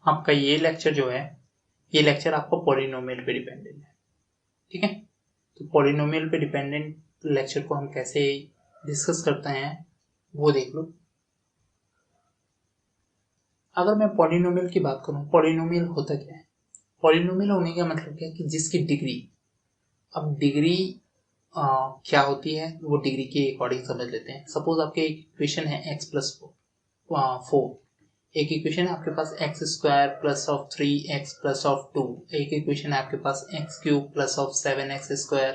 आपका ये लेक्चर जो है, ये लेक्चर आपका पॉलिनोमियल पे डिपेंडेंट है, ठीक है। तो पॉलिनोमियल पे डिपेंडेंट लेक्चर को हम कैसे डिस्कस करते हैं वो देख लो। अगर मैं पॉलिनोमियल की बात करूं, पॉलिनोमियल होता क्या है? पॉलिनोमियल होने का मतलब क्या है कि जिसकी डिग्री, अब डिग्री क्या होती है वो डिग्री के अकॉर्डिंग समझ लेते हैं। सपोज आपके एक इक्वेशन है x प्लस 4, एक इक्वेशन है आपके पास x square plus of 3x plus of 2, एक इक्वेशन है आपके पास x cube plus of 7x square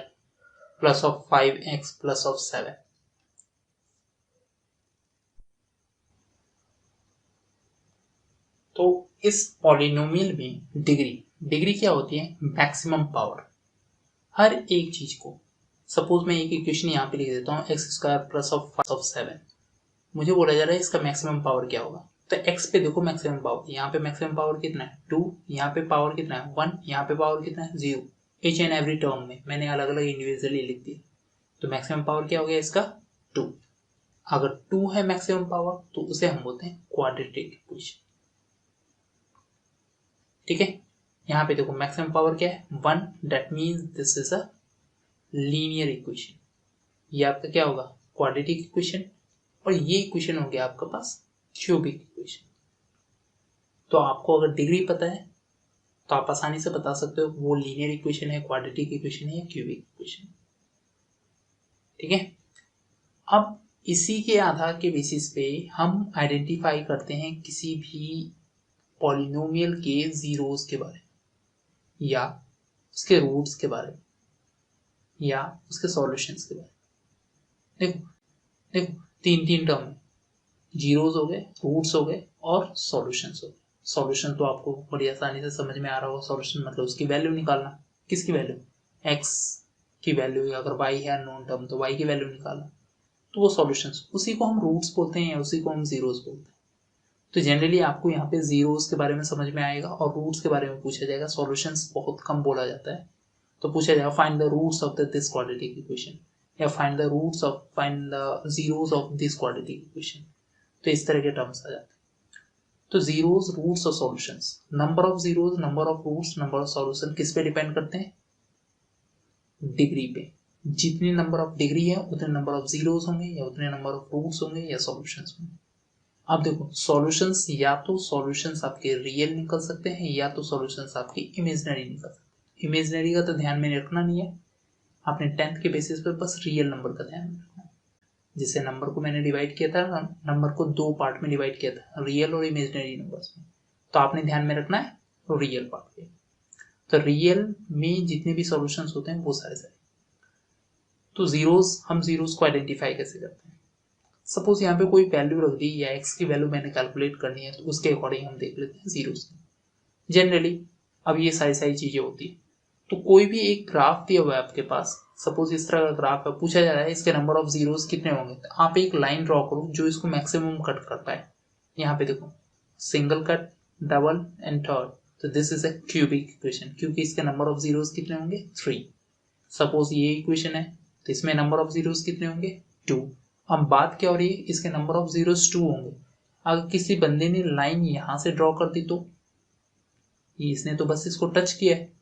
plus of 5x plus of 7। तो इस पॉलिनोमियल में डिग्री क्या होती है? मैक्सिमम पावर हर एक चीज को। सपोज मैं एक इक्वेशन यहाँ पे लिख देता हूँ x square plus of 5 of 7, मुझे बोला जा रहा है इसका मैक्सिमम पावर क्या होगा। तो x पे देखो मैक्सिमम पावर, यहाँ पे मैक्सिमम पावर कितना है 2, यहाँ पे पावर कितना है 1, यहाँ पे पावर कितना है 0। ईच एंड एवरी टर्म में मैंने अलग अलग इंडिविजुअली लिख दिया। तो मैक्सिमम पावर क्या हो गया इसका 2। अगर 2 है मैक्सिमम पावर तो उसे हम बोलते हैं क्वाड्रेटिक इक्वेशन, ठीक है। यहाँ पे देखो मैक्सिमम पावर क्या है 1, that means this is a linear equation. ये आपका क्या होगा क्वाड्रेटिक इक्वेशन, और ये इक्वेशन हो गया आपके पास क्यूबिक इक्वेशन। तो आपको अगर डिग्री पता है तो आप आसानी से बता सकते हो वो लीनियर इक्वेशन है, क्वाड्रेटिक इक्वेशन है या क्यूबिक इक्वेशन, ठीक है। अब इसी के आधार के बेसिस पे हम आइडेंटिफाई करते हैं किसी भी पॉलिनोमियल के जीरोस के बारे में, या उसके रूट्स के बारे में, या उसके सॉल्यूशंस के बारे में। देखो देखो तीन टर्म है, जीरोस हो गए, रूट्स हो गए और सॉल्यूशंस हो गए। सॉल्यूशन तो आपको बड़ी आसानी से समझ में आ रहा होगा। सॉल्यूशन मतलब उसकी वैल्यू निकालना। किसकी वैल्यू? एक्स की वैल्यू, या अगर वाई है नॉन टर्म तो वाई की वैल्यू निकालना। तो वो सॉल्यूशंस, उसी को हम रूट्स बोलते हैं या उसी को हम जीरोस बोलते हैं। तो जनरली आपको यहाँ पे जीरोस के बारे में समझ में आएगा और रूट्स के बारे में पूछा जाएगा। सॉल्यूशंस बहुत कम बोला जाता है, तो पूछा जाएगा find the roots of this quadratic equation, या find the zeros of this quadratic equation. तो इस तरह के टर्म्स आ जाते हैं। तो जीरोस, रूट्स और solutions, number of zeros, number of roots, number of solution किस पे डिपेंड करते हैं? डिग्री पे। जितनी नंबर ऑफ डिग्री है उतने नंबर ऑफ जीरोस होंगे, या उतने नंबर ऑफ रूट्स होंगे या सॉल्यूशंस होंगे। अब देखो सॉल्यूशंस, या तो सॉल्यूशंस आपके रियल निकल सकते हैं या तो सॉल्यूशंस आपके इमेजिनरी निकल सकते हैं। इमेजिनरी का तो ध्यान में रखना नहीं है, आपने 10th के बेसिस पे बस रियल नंबर का ध्यान में रखना है। जिसे नंबर को मैंने डिवाइड किया था, नंबर को 2 पार्ट में डिवाइड किया था, रियल और इमेजिनरी नंबर्स में। तो आपने ध्यान में रखना है रियल पार्ट पे। तो रियल में जितने भी सॉल्यूशंस होते हैं वो सारे। तो हम जीरोस को आइडेंटिफाई कैसे करते हैं? सपोज यहाँ पे कोई वैल्यू रख दी, या एक्स की वैल्यू मैंने कैलकुलेट करनी है, तो उसके अकॉर्डिंग हम देख लेते हैं जीरोस। जनरली अब ये सारी चीजें होती है। तो कोई भी एक ग्राफ दिया हुआ है आपके पास, सपोज इस तरह का ग्राफ है, पूछा जा रहा है इसके नंबर ऑफ जीरोस कितने होंगे, तो आप एक लाइन ड्रॉ करो जो इसको मैक्सिमम कट कर पाए। यहाँ पे देखो single cut, double and third. तो this is a cubic equation, क्योंकि इसके नंबर ऑफ जीरोस कितने होंगे 3। सपोज ये इक्वेशन है तो इसमें नंबर ऑफ जीरोस कितने होंगे 2। अब बात क्या हो रही है, इसके नंबर ऑफ जीरोस 2 होंगे। अगर किसी बंदे ने लाइन यहां से ड्रॉ कर दी तो इसने तो बस इसको टच किया है,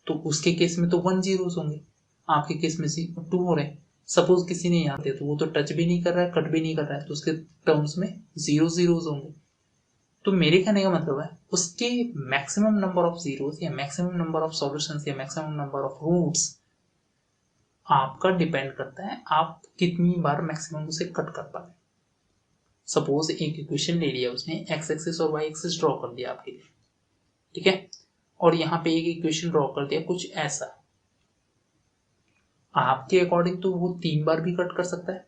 तो उसके केस में तो 1 जीरोस होंगे, आपके केस में 2 हो रहे हैं। सपोज किसी ने यहाँ दिया तो वो तो टच भी नहीं कर रहा है, कट भी नहीं कर रहा है, तो उसके टर्म्स में 0 जीरोस होंगे। तो मेरे कहने का मतलब है उसके मैक्सिमम नंबर ऑफ जीरोस या मैक्सिमम नंबर ऑफ सॉल्यूशंस या मैक्सिमम नंबर ऑफ रूट्स आपका डिपेंड करता है आप कितनी बार मैक्सिमम उसे कट कर पाए। सपोज एक इक्वेशन ले लिया उसने, एक्स एक्सिस और वाई एक्सिस ड्रॉ कर दिया आपके लिए, ठीक है, और यहाँ पे एक इक्वेशन ड्रॉ कर दिया कुछ ऐसा। आपके अकॉर्डिंग तो वो 3 बार भी कट कर सकता है,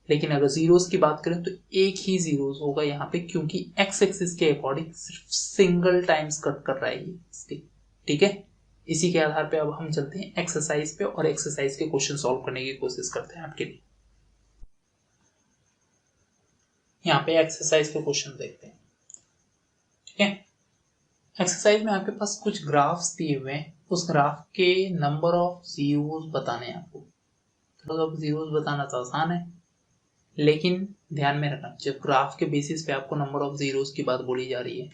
लेकिन अगर जीरोस की बात करें तो एक ही जीरोस होगा यहाँ पे, क्योंकि एक्स एक्सिस के अकॉर्डिंग सिर्फ सिंगल टाइम्स कट कर रहा है ये, ठीक है। इसी के आधार पे अब हम चलते हैं एक्सरसाइज पे, और एक्सरसाइज के क्वेश्चन सॉल्व करने की कोशिश करते हैं आपके लिए। यहाँ पे एक्सरसाइज के क्वेश्चन देखते हैं, ठीक है। एक्सरसाइज में आपके पास कुछ ग्राफ्स दिए हुए हैं, उस ग्राफ के नंबर ऑफ जीरोस बताने हैं आपको। नंबर ऑफ जीरोस बताना तो आसान है, लेकिन ध्यान में रखना जब ग्राफ के बेसिस पे आपको नंबर ऑफ जीरोस की बात बोली जा रही है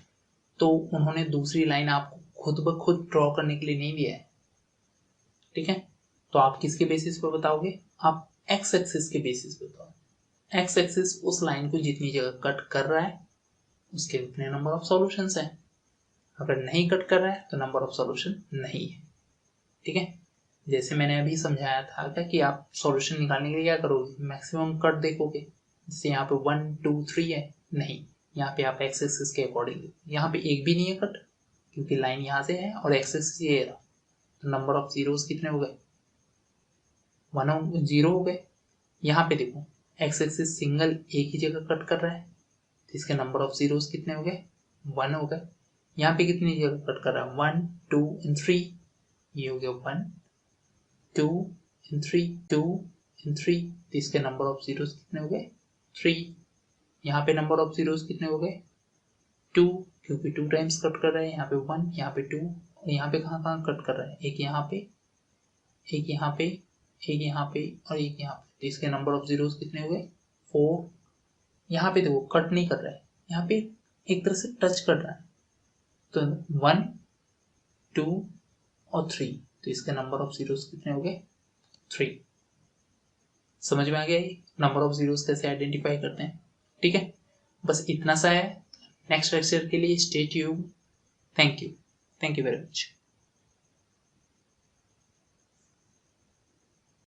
तो उन्होंने दूसरी लाइन आपको खुद ब खुद ड्रॉ करने के लिए नहीं दिया है, ठीक है। तो आप किसके बेसिस पे बताओगे, आप एक्स एक्सिस के बेसिस पे बताओ। एक्स एक्सिस उस लाइन को जितनी जगह कट कर रहा है उसके उतने नंबर ऑफ सॉल्यूशंस हैं, अगर नहीं कट कर रहा है तो नंबर ऑफ सॉल्यूशन नहीं है, ठीक है। जैसे मैंने अभी समझाया था क्या कि आप सॉल्यूशन निकालने के लिए क्या करोगे, मैक्सिमम कट देखोगे। जैसे यहाँ पे 1 2 3 है, नहीं, यहाँ पे आप एक्स एक्सिस के अकॉर्डिंग, यहाँ पे एक भी नहीं है कट क्योंकि लाइन यहाँ से है और एक्स एक्सिस ये रहा, तो नंबर ऑफ जीरोस कितने हो गए, 1 0 हो गए। यहाँ पे देखो एक्स एक्सिस सिंगल एक ही जगह कट कर रहा है, तो इसके नंबर ऑफ जीरोस कितने हो गए, 1 हो गए। यहाँ पे कितनी जगह कट कर रहा है, 1 2 and 3, ये हो गया 1 2 and 3 2 and 3, तो इसके नंबर ऑफ जीरोस कितने हो गए, 3। यहाँ पे नंबर ऑफ जीरोस कितने हो गए, 2, क्योंकि 2 टाइम्स कट कर रहा है, यहाँ पे 1 यहाँ पे 2, और यहाँ पे कहाँ कहाँ कट कर रहा है, एक यहाँ पे एक यहाँ पे एक यहाँ पे और एक यहाँ पे, तो इसके नंबर ऑफ जीरोस कितने हो गए, 4। यहाँ पे देखो कट नहीं कर रहा है, यहाँ पे एक तरह से टच कर रहा है, तो 1 2 और 3, तो इसके नंबर ऑफ जीरोस कितने हो गए, 3। समझ में आ गया ये नंबर ऑफ जीरोस कैसे आइडेंटिफाई करते हैं, ठीक है। बस इतना सा है। नेक्स्ट लेक्चर के लिए stay tuned. Thank you very much.